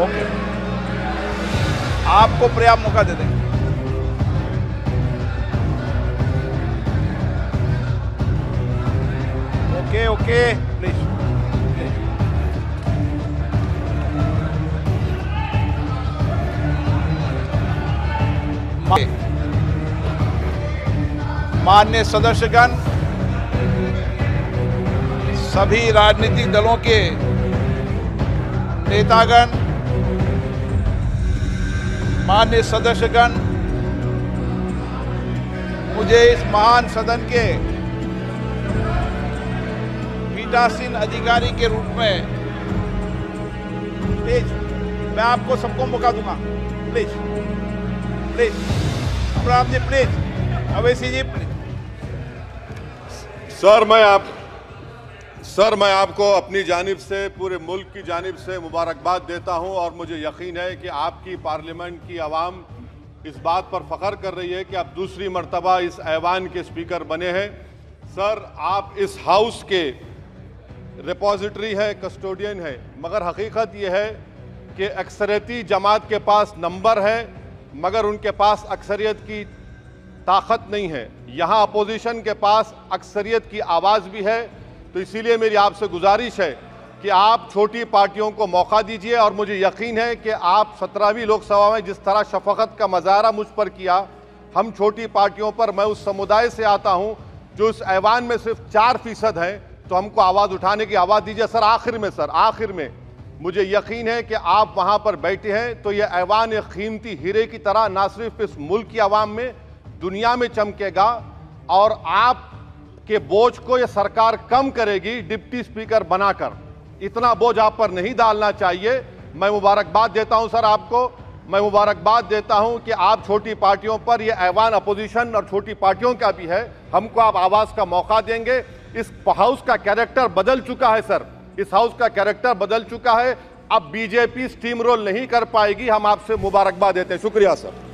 Okay, आपको पर्याप्त मौका दे देंगे। Okay okay please. माननीय सदस्यगण, सभी राजनीतिक दलों के नेतागण, माननीय सदस्यगण, मुझे इस महान सदन के पीठासीन अधिकारी के रूप में प्लीज, मैं आपको सबको मौका दूंगा। प्लीज प्लीज, प्रणाम जी, please, Owaisi ji please. Sir मैं आपको अपनी जानिब से, पूरे मुल्क की जानिब से मुबारकबाद देता हूं और मुझे यकीन है कि आपकी पार्लियामेंट की आवाम इस बात पर फख्र कर रही है कि आप दूसरी मर्तबा इस ऐवान के स्पीकर बने हैं। सर, आप इस हाउस के रिपोजिटरी है, कस्टोडियन है, मगर हकीकत यह है कि अक्सरियती जमात के पास नंबर है मगर उनके पास अक्सरियत की ताकत नहीं है। यहाँ अपोजिशन के पास अक्सरियत की आवाज़ भी है, तो इसीलिए मेरी आपसे गुजारिश है कि आप छोटी पार्टियों को मौका दीजिए और मुझे यकीन है कि आप 17वीं लोकसभा में जिस तरह शफकत का मुजाहरा मुझ पर किया, हम छोटी पार्टियों पर, मैं उस समुदाय से आता हूं जो इस ऐवान में सिर्फ 4% है, तो हमको आवाज़ उठाने की आवाज़ दीजिए। सर आखिर में मुझे यकीन है कि आप वहां पर बैठे हैं तो यह ऐवान एक कीमती हीरे की तरह ना सिर्फ इस मुल्क की आवाम में, दुनिया में चमकेगा और आप के बोझ को यह सरकार कम करेगी डिप्टी स्पीकर बनाकर। इतना बोझ आप पर नहीं डालना चाहिए। मैं मुबारकबाद देता हूं सर आपको, मैं मुबारकबाद देता हूं कि आप छोटी पार्टियों पर, यह ऐवान अपोजिशन और छोटी पार्टियों का भी है, हमको आप आवाज़ का मौका देंगे। इस हाउस का कैरेक्टर बदल चुका है सर, इस हाउस का कैरेक्टर बदल चुका है। अब बीजेपी स्टीम रोल नहीं कर पाएगी। हम आपसे मुबारकबाद देते हैं। शुक्रिया सर।